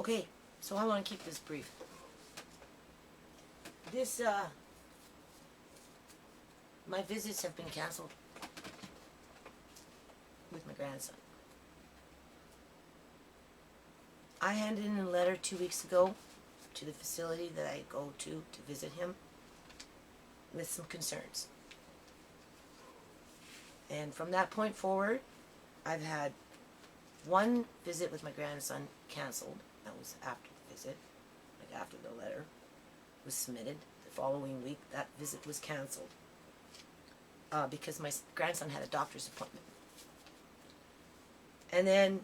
Okay, so I want to keep this brief. My visits have been canceled with my grandson. I handed in a letter 2 weeks ago to the facility that I go to visit him with some concerns. And from that point forward, I've had one visit with my grandson canceled. That was after the visit, like after the letter was submitted. The following week, that visit was canceled because my grandson had a doctor's appointment. And then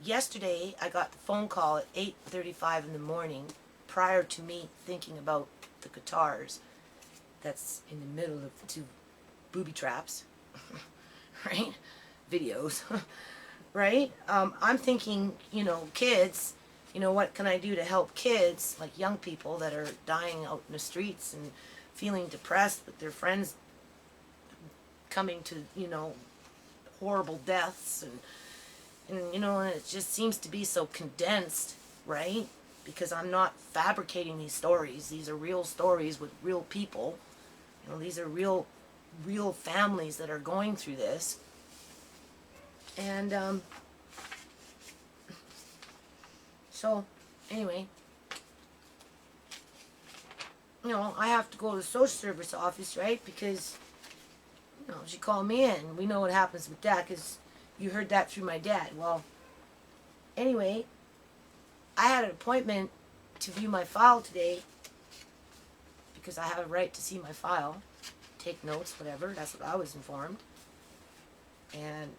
yesterday, I got the phone call at 8:35 in the morning, prior to me thinking about the guitars that's in the middle of the two booby traps, right? Videos, right? I'm thinking, kids, what can I do to help kids, like young people that are dying out in the streets and feeling depressed with their friends coming to, horrible deaths and it just seems to be so condensed, right? Because I'm not fabricating these stories. These are real stories with real people. These are real families that are going through this. And, so, anyway, I have to go to the social service office, right? Because, she called me in. We know what happens with that because you heard that through my dad. Well, anyway, I had an appointment to view my file today because I have a right to see my file, take notes, whatever. That's what I was informed. And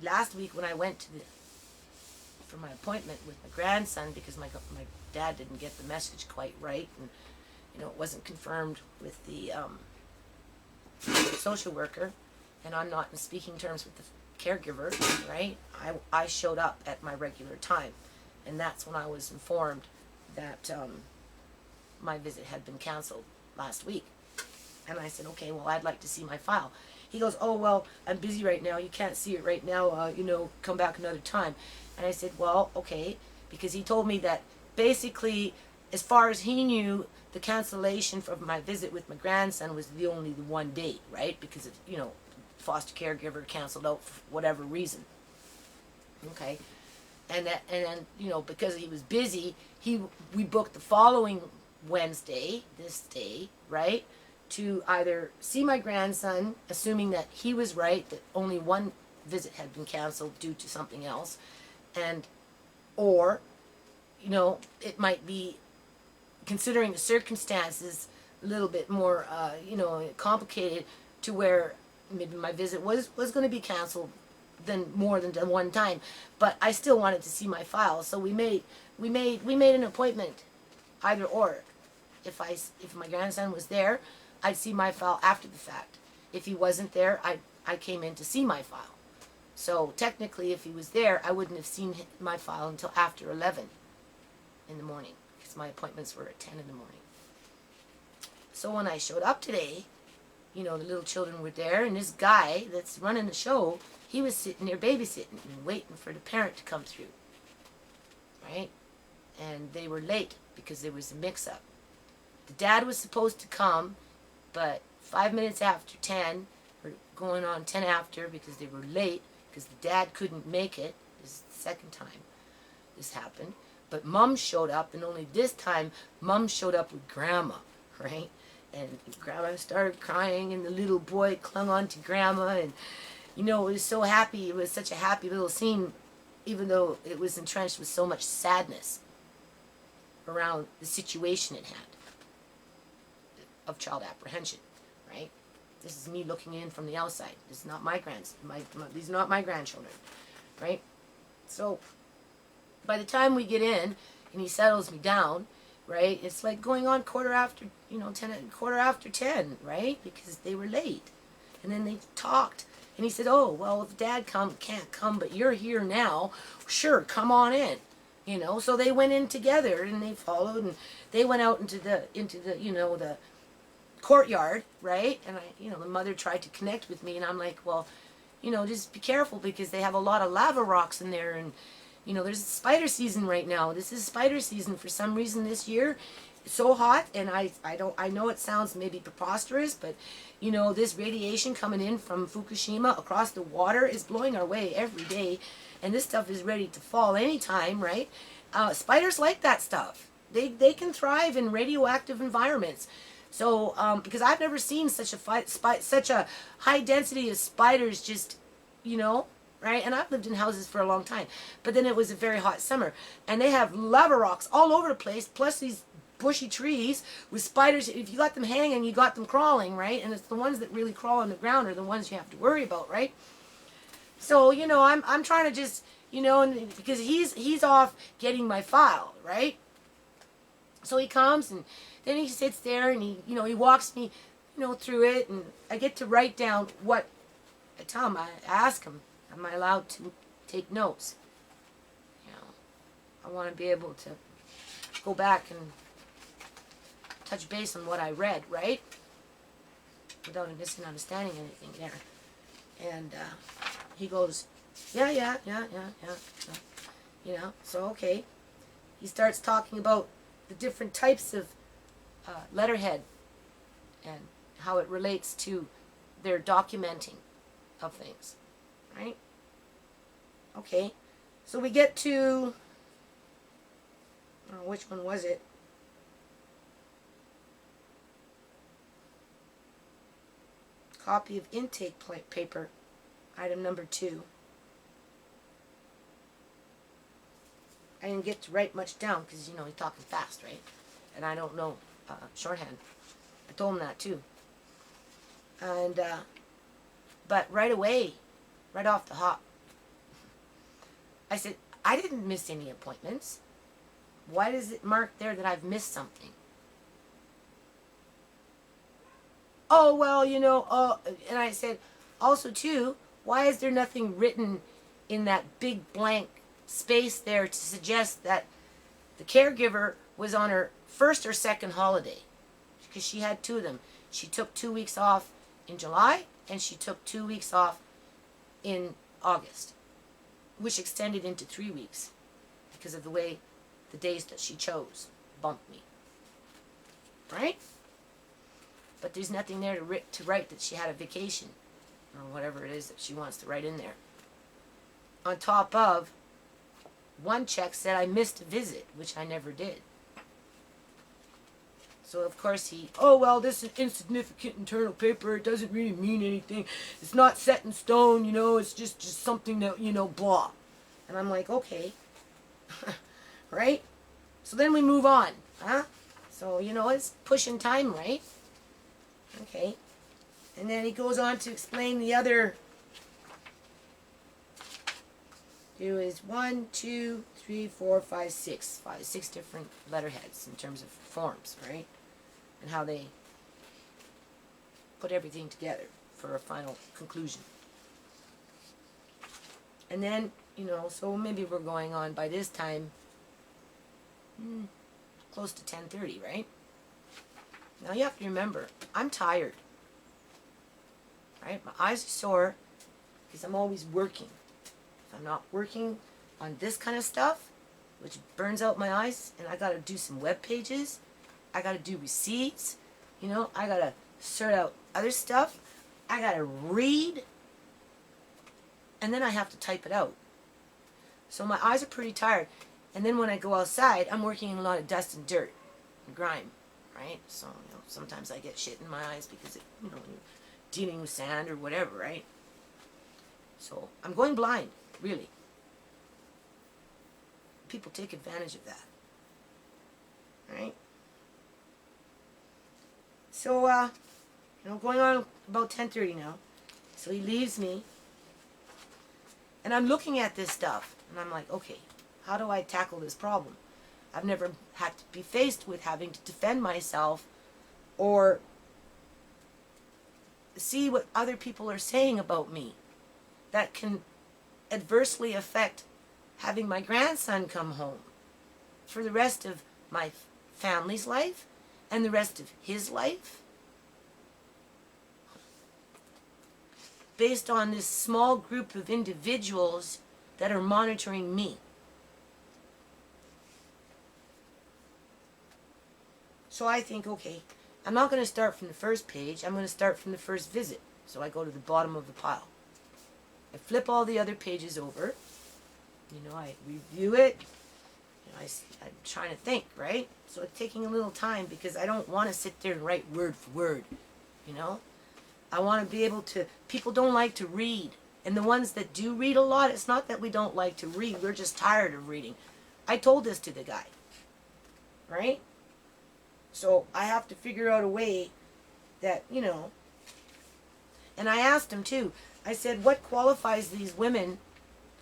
last week when I went for my appointment with my grandson, because my dad didn't get the message quite right, and it wasn't confirmed with the social worker, and I'm not in speaking terms with the caregiver, right? I showed up at my regular time, and that's when I was informed that my visit had been canceled last week. And I said, okay, well, I'd like to see my file. He goes, oh, well, I'm busy right now. You can't see it right now. Come back another time. And I said, well, okay, because he told me that basically, as far as he knew, the cancellation for my visit with my grandson was only the one date, right? Because, foster caregiver canceled out for whatever reason. Okay. And then, because he was busy, we booked the following Wednesday, this day, right, to either see my grandson, assuming that he was right, that only one visit had been canceled due to something else, or it might be, considering the circumstances, a little bit more, complicated, to where maybe my visit was going to be canceled more than one time, but I still wanted to see my file, so we made an appointment, either or. If my grandson was there, I'd see my file after the fact. If he wasn't there, I came in to see my file. So technically, if he was there, I wouldn't have seen my file until after 11 in the morning, because my appointments were at 10 in the morning. So when I showed up today, the little children were there, and this guy that's running the show, he was sitting there babysitting and waiting for the parent to come through, right? And they were late because there was a mix-up. The dad was supposed to come, but 5 minutes after 10, or going on 10 after, because they were late, because the dad couldn't make it. This is the second time this happened. But Mom showed up, and only this time, Mom showed up with Grandma, right? And Grandma started crying, and the little boy clung on to Grandma, and, it was so happy. It was such a happy little scene, even though it was entrenched with so much sadness around the situation it had of child apprehension, right? This is me looking in from the outside. This is not my these are not my grandchildren, right? So by the time we get in and he settles me down, right, it's like going on quarter after 10, right? Because they were late. And then they talked, and he said, oh, well, if Dad can't come, but you're here now, sure, come on in. So they went in together, and they followed, and they went out into the the courtyard, right? And the mother tried to connect with me, and I'm like, well, just be careful, because they have a lot of lava rocks in there, and You know, there's spider season right now. This is spider season for some reason this year. It's so hot, and I know it sounds maybe preposterous, but you know, this radiation coming in from Fukushima across the water is blowing our way every day, and this stuff is ready to fall anytime, right? Spiders like that stuff. They can thrive in radioactive environments. So because I've never seen such a high density of spiders, just, you know, right? And I've lived in houses for a long time, but then it was a very hot summer, and they have lava rocks all over the place, plus these bushy trees with spiders. If you got them hanging, you got them crawling, right? And it's the ones that really crawl on the ground are the ones you have to worry about, right? So, you know, I'm trying to just, you know, and because he's off getting my file, right? So he comes, and then he sits there, and he, you know, he walks me, you know, through it, and I get to write down what I tell him. I ask him, am I allowed to take notes? You know, I want to be able to go back and touch base on what I read, right? Without a misunderstanding anything there. And he goes, yeah. You know, so okay. He starts talking about the different types of letterhead and how it relates to their documenting of things, right? Okay, so we get to, which one was it? Copy of intake paper, item number 2. I didn't get to write much down because, you know, he's talking fast, right? And I don't know shorthand. I told him that too. And, but right away, right off the hop, I said, I didn't miss any appointments. Why does it mark there that I've missed something? Oh, well, you know, and I said, also too, why is there nothing written in that big blank space there to suggest that the caregiver was on her first or second holiday? Because she had 2 of them. She took 2 weeks off in July, and she took 2 weeks off in August, which extended into 3 weeks because of the way the days that she chose bumped me. Right? But there's nothing there to write that she had a vacation or whatever it is that she wants to write in there. On top of, one check said I missed a visit, which I never did. So of course oh well, this is insignificant internal paper, it doesn't really mean anything. It's not set in stone, you know, it's just something that, you know, blah. And I'm like, okay. Right? So then we move on, huh? So, you know, it's pushing time, right? Okay. And then he goes on to explain the other. There is 1, 2, 3, 4, 5, 6. 6 different letterheads in terms of forms, right? And how they put everything together for a final conclusion. And then, you know, so maybe we're going on by this time close to 10:30, right? Now you have to remember, I'm tired. Right? My eyes are sore because I'm always working. If I'm not working on this kind of stuff, which burns out my eyes, and I got to do some web pages, I got to do receipts, you know, I got to sort out other stuff, I got to read, and then I have to type it out. So my eyes are pretty tired. And then when I go outside, I'm working in a lot of dust and dirt and grime, right? So, you know, sometimes I get shit in my eyes because, you know, you're dealing with sand or whatever, right? So I'm going blind, really. People take advantage of that, right? So, you know, going on about 10:30 now. So he leaves me, and I'm looking at this stuff, and I'm like, okay, how do I tackle this problem? I've never had to be faced with having to defend myself or see what other people are saying about me that can adversely affect having my grandson come home for the rest of my family's life and the rest of his life, based on this small group of individuals that are monitoring me. So I think, okay, I'm not going to start from the first page. I'm going to start from the first visit. So I go to the bottom of the pile. I flip all the other pages over. I review it. I'm trying to think, right? So it's taking a little time because I don't want to sit there and write word for word. I want to be able to, people don't like to read. And the ones that do read a lot, it's not that we don't like to read. We're just tired of reading. I told this to the guy, right? So I have to figure out a way that, and I asked him too. I said, what qualifies these women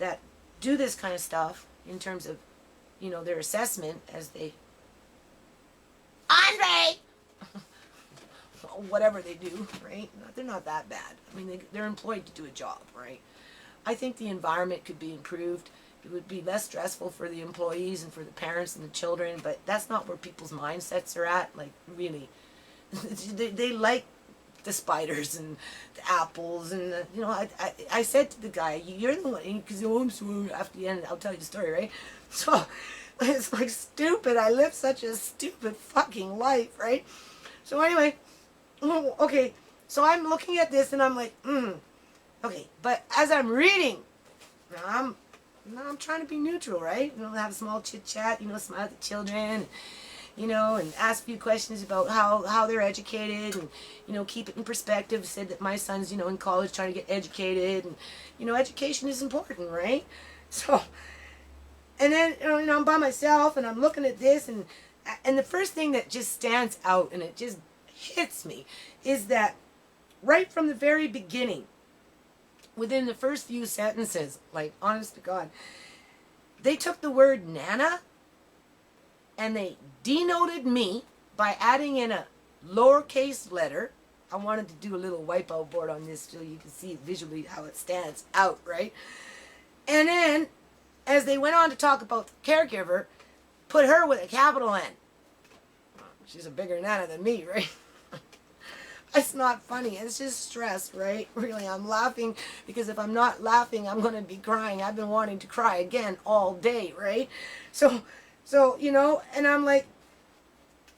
that do this kind of stuff in terms of, their assessment as they, Andre! Whatever they do, right? They're not that bad. I mean, they're employed to do a job, right? I think the environment could be improved. It would be less stressful for the employees and for the parents and the children, but that's not where people's mindsets are at. Like, really. They like the spiders and the apples and, I said to the guy, you're the one, because I'm sorry, after the end, I'll tell you the story, right? So, it's like stupid. I live such a stupid fucking life, right? So anyway, okay, so I'm looking at this and I'm like, okay, but as I'm reading, now I'm trying to be neutral, right? Have a small chit chat, smile at the children, and ask a few questions about how they're educated and, keep it in perspective. Said that my son's, in college trying to get educated and, education is important, right? So, and then, I'm by myself and I'm looking at this and the first thing that just stands out and it just hits me is that right from the very beginning, within the first few sentences, like, honest to God, they took the word Nana and they denoted me by adding in a lowercase letter. I wanted to do a little wipeout board on this so you can see visually how it stands out, right? And then, as they went on to talk about the caregiver, put her with a capital N. She's a bigger Nana than me, right? It's not funny. It's just stress, right? Really, I'm laughing because if I'm not laughing, I'm going to be crying. I've been wanting to cry again all day, right? So, and I'm like,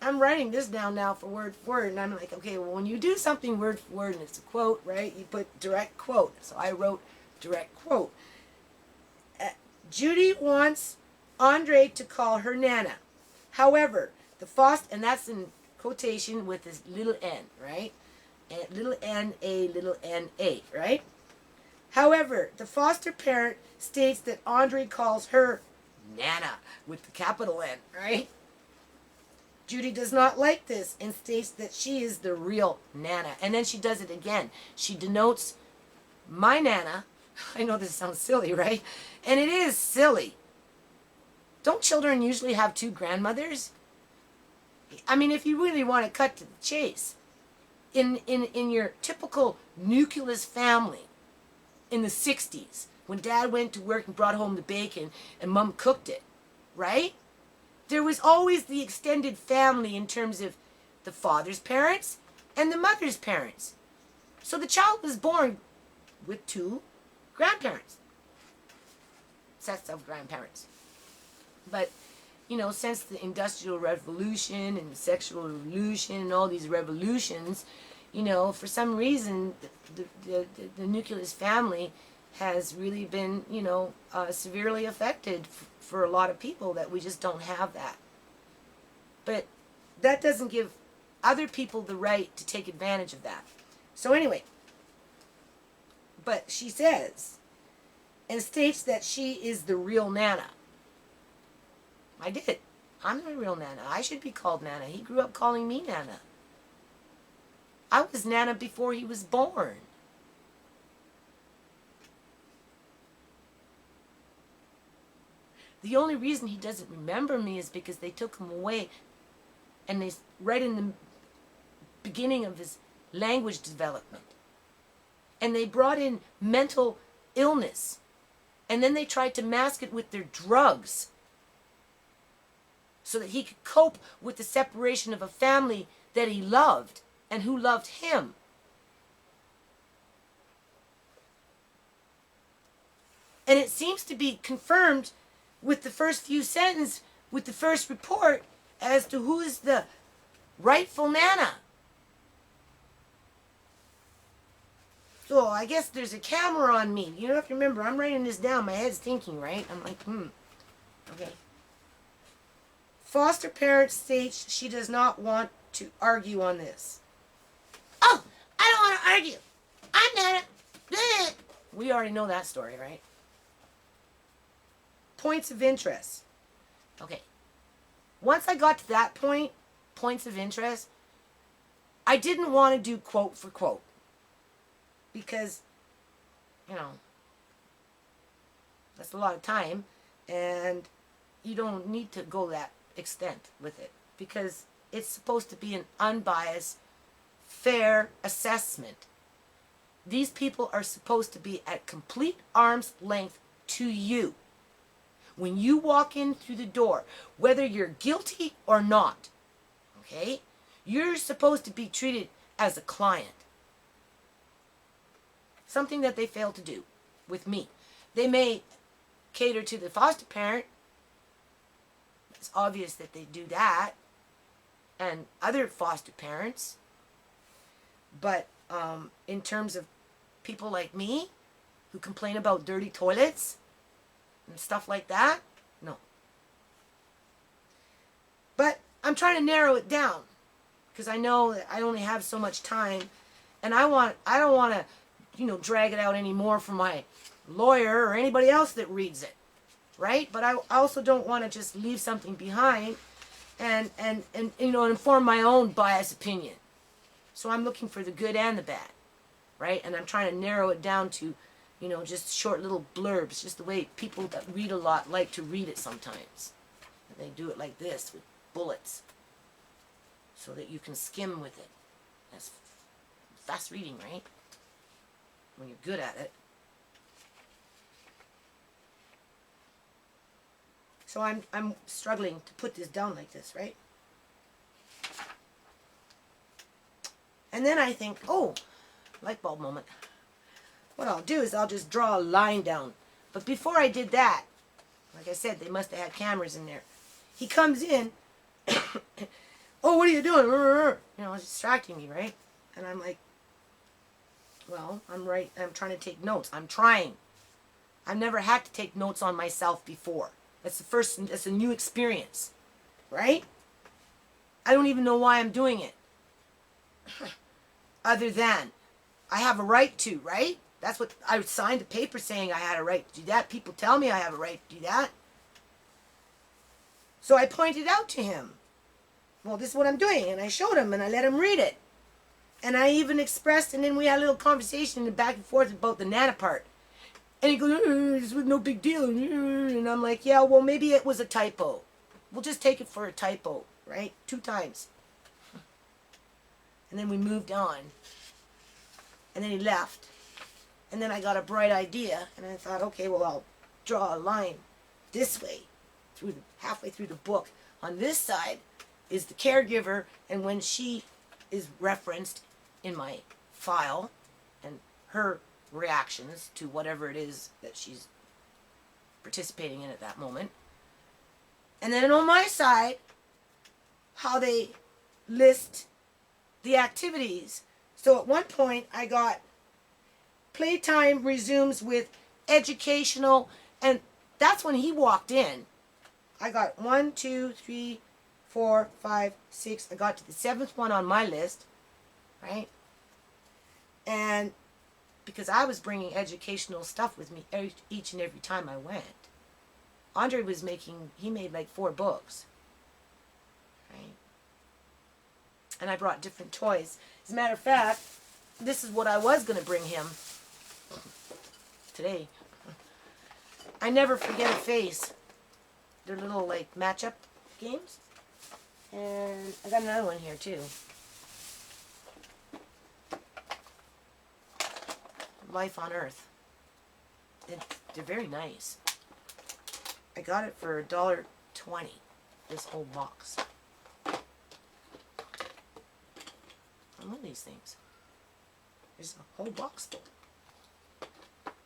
I'm writing this down now for word, and I'm like, okay, well, when you do something word for word and it's a quote, right, you put direct quote. So I wrote direct quote. Judy wants Andre to call her Nana. However, the foster, and that's in quotation with this little n, right? And little n-a, right? However, the foster parent states that Andre calls her Nana with the capital N, right? Judy does not like this and states that she is the real Nana. And then she does it again. She denotes my Nana. I know this sounds silly, right? And it is silly. Don't children usually have two grandmothers? I mean, if you really want to cut to the chase, in your typical nucleus family in the 60s, when Dad went to work and brought home the bacon and Mom cooked it, right? There was always the extended family in terms of the father's parents and the mother's parents. So the child was born with two grandparents, sets of grandparents. But, since the Industrial Revolution and the Sexual Revolution and all these revolutions, for some reason, the nucleus family has really been, severely affected for a lot of people, that we just don't have that. But that doesn't give other people the right to take advantage of that. So anyway, but she says, and states that she is the real Nana. I did. I'm the real Nana. I should be called Nana. He grew up calling me Nana. I was Nana before he was born. The only reason he doesn't remember me is because they took him away, and they right in the beginning of his language development. And they brought in mental illness, and then they tried to mask it with their drugs so that he could cope with the separation of a family that he loved and who loved him. And it seems to be confirmed with the first few sentences, with the first report, as to who is the rightful Nana. So I guess there's a camera on me. You have to remember, I'm writing this down. My head's thinking, right? I'm like, okay. Foster parent states she does not want to argue on this. Oh, I don't want to argue. I'm Nana. We already know that story, right? Points of interest. Okay. Once I got to that point, points of interest, I didn't want to do quote for quote. Because, that's a lot of time. And you don't need to go that extent with it. Because it's supposed to be an unbiased, fair assessment. These people are supposed to be at complete arm's length to you. When you walk in through the door, whether you're guilty or not, okay, you're supposed to be treated as a client. Something that they fail to do with me. They may cater to the foster parent. It's obvious that they do that. And other foster parents. But in terms of people like me who complain about dirty toilets and stuff like that, no. But I'm trying to narrow it down because I know that I only have so much time, and I don't want to, drag it out anymore for my lawyer or anybody else that reads it, right? But I also don't want to just leave something behind and inform my own biased opinion. So I'm looking for the good and the bad, right? And I'm trying to narrow it down to, just short little blurbs, just the way people that read a lot like to read it sometimes. And they do it like this with bullets so that you can skim with it. That's fast reading, right? When you're good at it. So I'm struggling to put this down like this, right? And then I think, oh, light bulb moment. What I'll do is I'll just draw a line down. But before I did that, like I said, they must have had cameras in there. He comes in. Oh, what are you doing? It's distracting me, right? And I'm like, well, I'm trying to take notes. I'm trying. I've never had to take notes on myself before. That's a new experience, right? I don't even know why I'm doing it. Other than, I have a right to, right? That's what I signed a paper saying I had a right to do that. People tell me I have a right to do that. So I pointed out to him, well, this is what I'm doing. And I showed him and I let him read it. And I even expressed, and then we had a little conversation back and forth about the Nana part. And he goes, this was no big deal. And I'm like, yeah, well, maybe it was a typo. We'll just take it for a typo, right? 2 times. And then we moved on. And then he left. And then I got a bright idea. And I thought, okay, well, I'll draw a line this way, halfway through the book. On this side is the caregiver. And when she is referenced in my file and her reactions to whatever it is that she's participating in at that moment. And then on my side, how they list the activities. So at one point I got playtime resumes with educational, and that's when he walked in. I got 1, 2, 3, 4, 5, 6. I got to the 7th one on my list, right? And because I was bringing educational stuff with me each and every time I went. Andre he made like 4 books, right? And I brought different toys. As a matter of fact, this is what I was going to bring him today. I never forget a face. They're little like match-up games. And I got another one here too. Life on Earth. They're very nice. I got it for $1.20. This whole box. I love these things. There's a whole box full.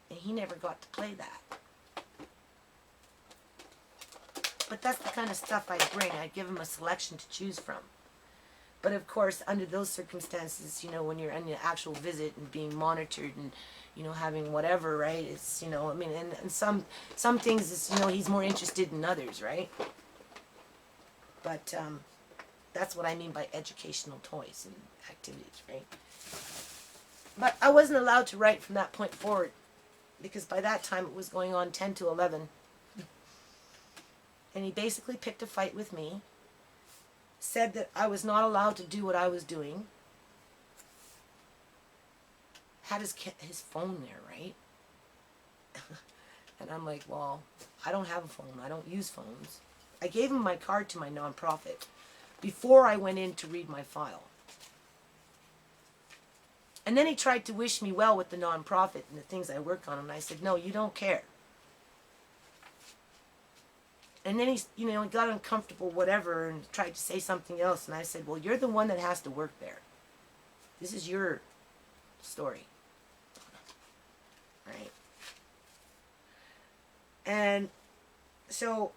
And he never got to play that. But that's the kind of stuff I'd bring. I'd give him a selection to choose from. But of course, under those circumstances, you know, when you're in the actual visit and being monitored and, you know, having whatever, right? It's, you know, I mean, and some things is, you know, he's more interested in others, right? But that's what I mean by educational toys and activities, right? But I wasn't allowed to write from that point forward because by that time it was going on 10 to 11. And he basically picked a fight with me, said that I was not allowed to do what I was doing, had his phone there, right? And I'm like, well, I don't have a phone. I don't use phones. I gave him my card to my nonprofit before I went in to read my file. And then he tried to wish me well with the nonprofit and the things I work on, and I said, no, you don't care. And then he, you know, he got uncomfortable, whatever, and tried to say something else. And I said, well, you're the one that has to work there. This is your story. Right? And so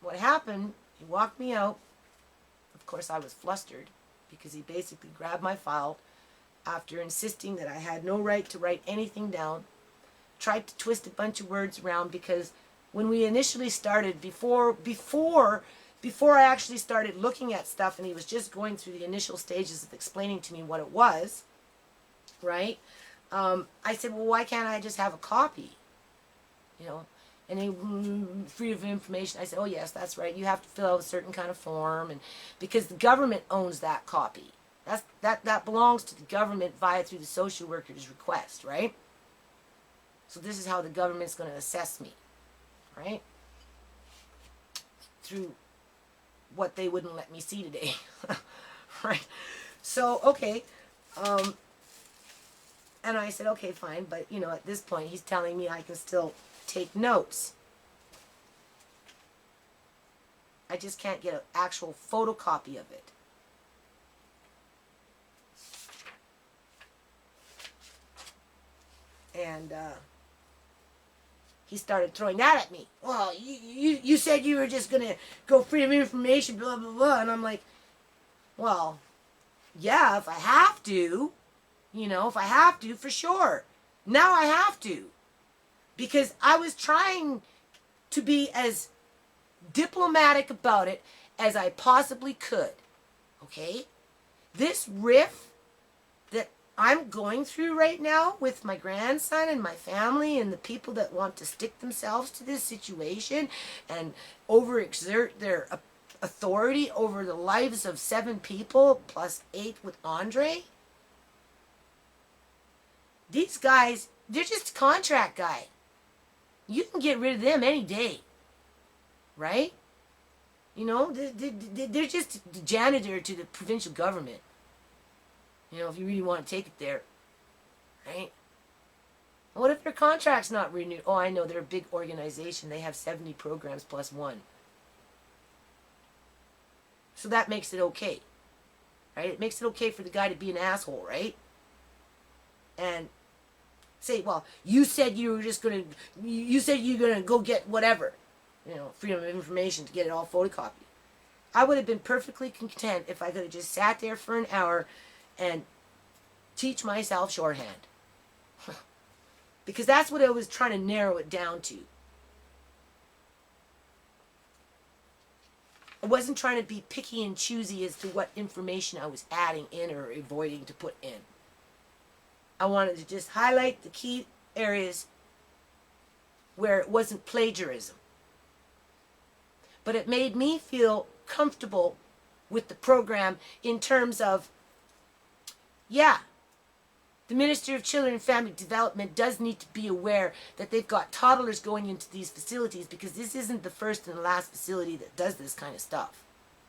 what happened, he walked me out. Of course, I was flustered because he basically grabbed my file after insisting that I had no right to write anything down, tried to twist a bunch of words around because when we initially started, before I actually started looking at stuff and he was just going through the initial stages of explaining to me what it was, right? I said, well, why can't I just have a copy? You know, and he, free of information. I said, oh yes, that's right. You have to fill out a certain kind of form, and because the government owns that copy. That belongs to the government through the social worker's request, right? So this is how the government's going to assess me. Right? Through what they wouldn't let me see today. Right? So, okay. And I said, okay, fine. But, you know, at this point, he's telling me I can still take notes. I just can't get an actual photocopy of it. And, he started throwing that at me. Well, you said you were just going to go freedom of information, blah, blah, blah. And I'm like, well, yeah, if I have to, you know, if I have to, for sure. Now I have to. Because I was trying to be as diplomatic about it as I possibly could. Okay? This riff that I'm going through right now with my grandson and my family and the people that want to stick themselves to this situation and overexert their authority over the lives of 7 people plus 8 with Andre. These guys, they're just a contract guy. You can get rid of them any day. Right? You know, they're just the janitor to the provincial government. You know, if you really want to take it there, right? What if their contract's not renewed? Oh, I know, they're a big organization. They have 70 programs plus 1. So that makes it okay, right? It makes it okay for the guy to be an asshole, right? And say, well, you said you were just going to, you said you're going to go get whatever, you know, freedom of information to get it all photocopied. I would have been perfectly content if I could have just sat there for an hour and teach myself shorthand. Because that's what I was trying to narrow it down to. I wasn't trying to be picky and choosy as to what information I was adding in or avoiding to put in. I wanted to just highlight the key areas where it wasn't plagiarism. But it made me feel comfortable with the program in terms of, yeah, the Minister of Children and Family Development does need to be aware that they've got toddlers going into these facilities because this isn't the first and the last facility that does this kind of stuff,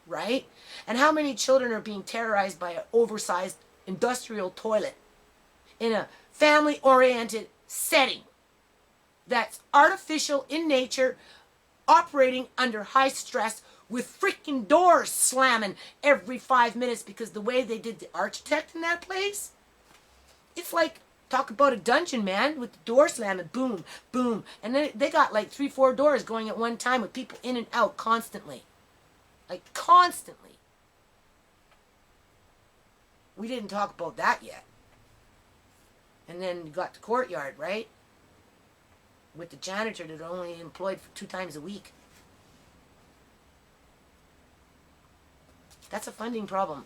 right? And how many children are being terrorized by an oversized industrial toilet in a family-oriented setting that's artificial in nature, operating under high stress with freaking doors slamming every 5 minutes because the way they did the architect in that place, it's like, talk about a dungeon, man, with the door slamming, boom, boom. And then they got like 3-4 doors going at one time with people in and out constantly. Like, constantly. We didn't talk about that yet. And then you got the courtyard, right? With the janitor that only employed for 2 times a week. That's a funding problem.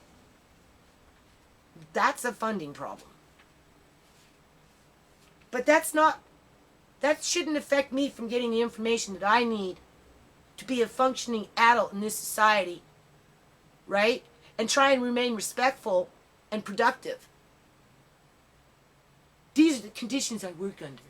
That's a funding problem. But that shouldn't affect me from getting the information that I need to be a functioning adult in this society, right? And try and remain respectful and productive. These are the conditions I work under.